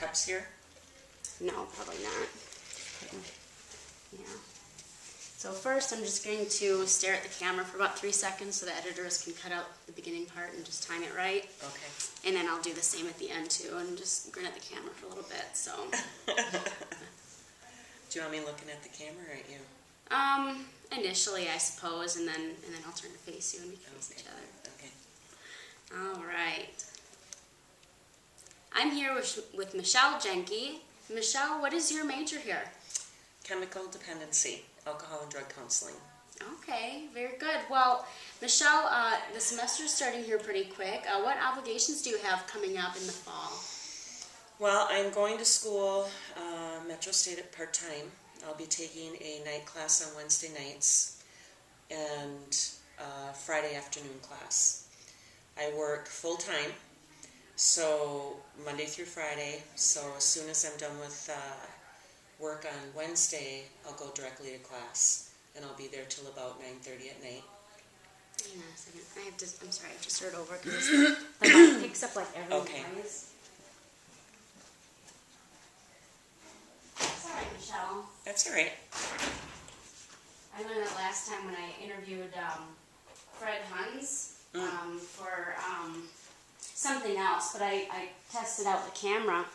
steps here? No, probably not. Yeah. So first I'm just going to stare at the camera for about 3 seconds so the editors can cut out the beginning part and just time it right. Okay. And then I'll do the same at the end too and just grin at the camera for a little bit, so. Do you want me looking at the camera or at you? Initially I suppose, and then I'll turn to face you and we can face each other. Okay. All right. I'm here with Michelle Jahnke. Michelle, what is your major here? Chemical dependency, alcohol and drug counseling. Okay, very good. Well, Michelle, the semester's starting here pretty quick. What obligations do you have coming up in the fall? Well, I'm going to school, Metro State at part-time. I'll be taking a night class on Wednesday nights and Friday afternoon class. I work full-time, so Monday through Friday. So as soon as I'm done with work on Wednesday, I'll go directly to class, and I'll be there till about 9:30 at night. Hang on a second. I'm sorry, I have to start over because the mic picks up like every noise. Sorry, Michelle. That's all right. I learned that last time when I interviewed Fred Huns for something else, but I tested out the camera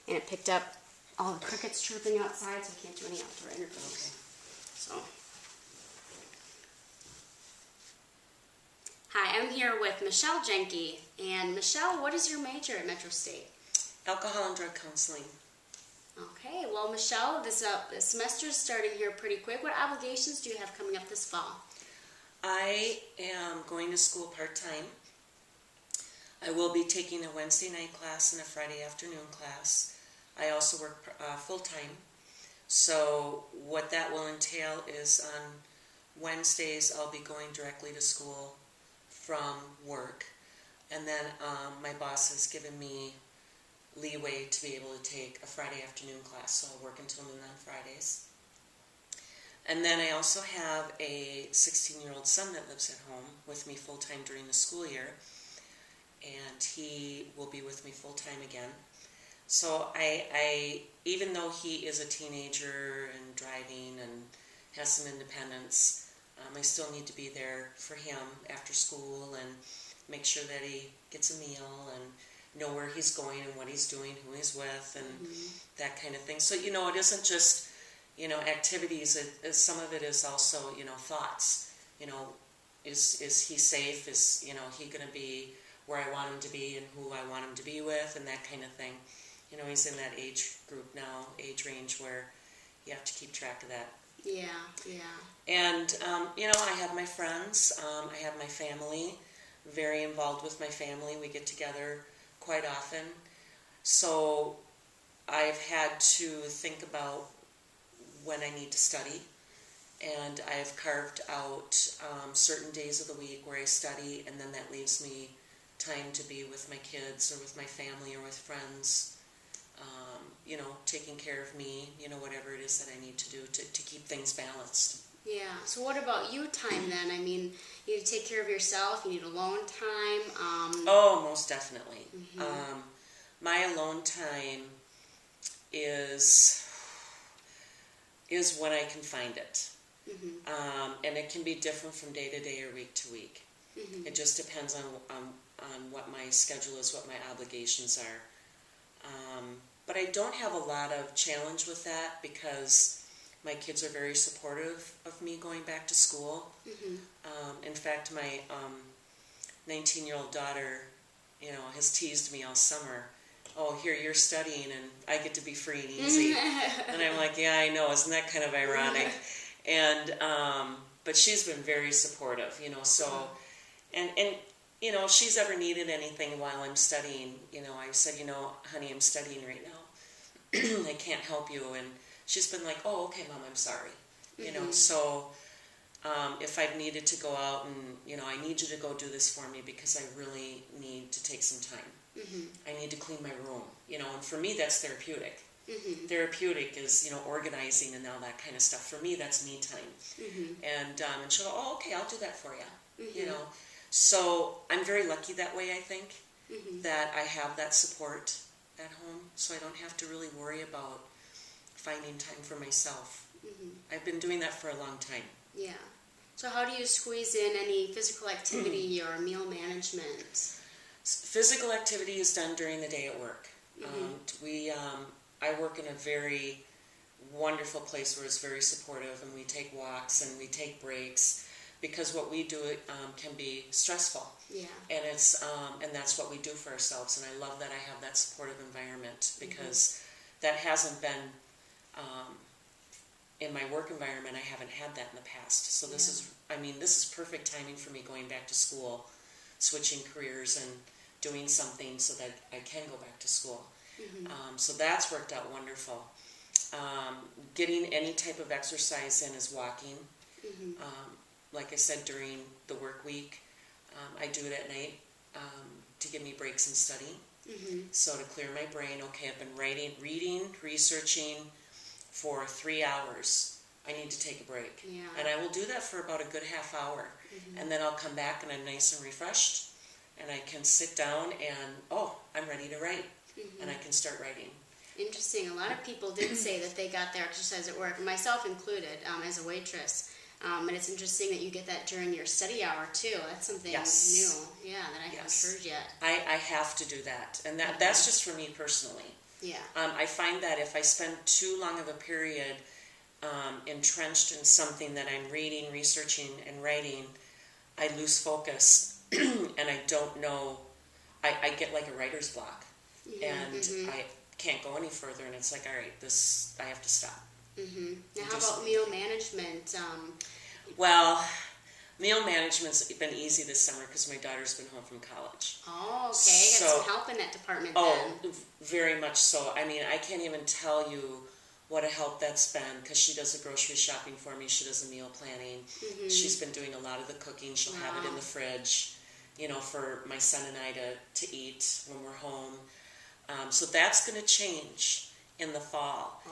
and it picked up all the crickets chirping outside, so I can't do any outdoor interviews. Okay. So, hi, I'm here with Michelle Jahnke. And Michelle, what is your major at Metro State? Alcohol and drug counseling. Okay, well, Michelle, this semester is starting here pretty quick. What obligations do you have coming up this fall? I am going to school part-time. I will be taking a Wednesday night class and a Friday afternoon class. I also work full-time. So what that will entail is on Wednesdays I'll be going directly to school from work. And then my boss has given me leeway to be able to take a Friday afternoon class, so I'll work until noon on Fridays. And then I also have a 16-year-old son that lives at home with me full-time during the school year, and he will be with me full-time again. So I even though he is a teenager and driving and has some independence, I still need to be there for him after school and make sure that he gets a meal and know where he's going and what he's doing, who he's with, and that kind of thing. So, you know, it isn't just, you know, activities. Some of it is also, you know, thoughts. You know, is he safe? Is, you know, he going to be where I want him to be and who I want him to be with, and that kind of thing. You know, he's in that age group now, age range where you have to keep track of that. Yeah, yeah. And, you know, I have my friends. I have my family. Very involved with my family. We get together quite often. So I've had to think about when I need to study, and I've carved out certain days of the week where I study, and then that leaves me time to be with my kids or with my family or with friends, you know, taking care of me, you know, whatever it is that I need to do to keep things balanced. Yeah. So what about you time then? I mean, you need to take care of yourself. You need alone time. Oh, most definitely. My alone time is when I can find it. And it can be different from day to day or week to week. It just depends on what my schedule is, what my obligations are. But I don't have a lot of challenge with that because my kids are very supportive of me going back to school. In fact, my 19-year-old daughter, you know, has teased me all summer. Oh, here you're studying and I get to be free and easy. And I'm like, yeah, I know. Isn't that kind of ironic? And but she's been very supportive, you know. So, and you know, if she's ever needed anything while I'm studying, you know, I've said, you know, honey, I'm studying right now. I can't help you. And she's been like, oh, okay, Mom, I'm sorry. You know, so if I've needed to go out and, you know, I need you to go do this for me because I really need to take some time. I need to clean my room, you know, and for me that's therapeutic. Therapeutic is, you know, organizing and all that kind of stuff. For me, that's me time. And she'll go, oh, okay, I'll do that for you, you know. So I'm very lucky that way, I think, that I have that support. at home, so I don't have to really worry about finding time for myself. I've been doing that for a long time. Yeah. So how do you squeeze in any physical activity or meal management? Physical activity is done during the day at work. I work in a very wonderful place where it's very supportive, and we take walks and we take breaks, because what we do can be stressful. Yeah. And it's and that's what we do for ourselves. And I love that I have that supportive environment, because that hasn't been in my work environment. I haven't had that in the past. So this is perfect timing for me going back to school, switching careers and doing something so that I can go back to school. So that's worked out wonderful. Getting any type of exercise in is walking. Like I said, during the work week, I do it at night to give me breaks in studying. So to clear my brain, okay, I've been reading, researching for 3 hours. I need to take a break. Yeah. And I will do that for about a good half hour. And then I'll come back and I'm nice and refreshed. And I can sit down and, I'm ready to write. And I can start writing. Interesting. A lot of people did say that they got their exercise at work, myself included, as a waitress. And it's interesting that you get that during your study hour too. That's something new, that I haven't heard yet. I have to do that, and that's just for me personally. Yeah. I find that if I spend too long of a period entrenched in something that I'm reading, researching, and writing, I lose focus, and I don't know. I get like a writer's block, and I can't go any further, and it's like, all right, I have to stop. Now, how about meal management? Well, meal management's been easy this summer because my daughter's been home from college. Oh, okay. Got some help in that department then. Very much so. I mean, I can't even tell you what a help that's been, because she does the grocery shopping for me. She does the meal planning. She's been doing a lot of the cooking. She'll have it in the fridge, for my son and I to eat when we're home. So that's going to change in the fall.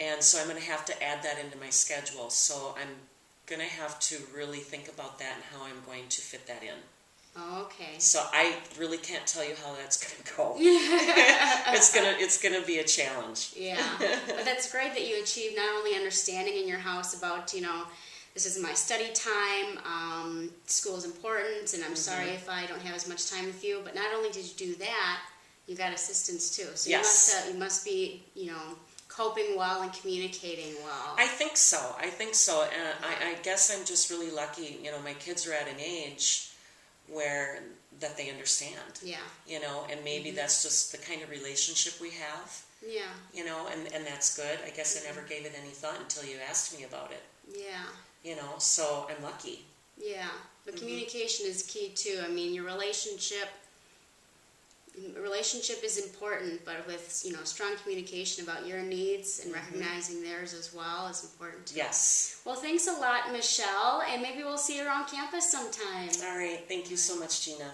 And so I'm going to have to add that into my schedule. So I'm going to have to really think about that and how I'm going to fit that in. Okay. So I really can't tell you how that's going to go. It's gonna be a challenge. Yeah, but that's great that you achieved not only understanding in your house about, this is my study time, school is important, and I'm sorry if I don't have as much time with you, but not only did you do that, you got assistance too. So you must be, coping well and communicating well. I think so. And I guess I'm just really lucky. My kids are at an age where that they understand. Yeah. And maybe that's just the kind of relationship we have. Yeah. And that's good. I guess I never gave it any thought until you asked me about it. Yeah. So I'm lucky. Yeah. But communication is key too. I mean, your relationship is important, but with strong communication about your needs and recognizing theirs as well is important too. Yes. Well, thanks a lot, Michelle, and maybe we'll see you around campus sometime. All right. Thank you so much, Gina.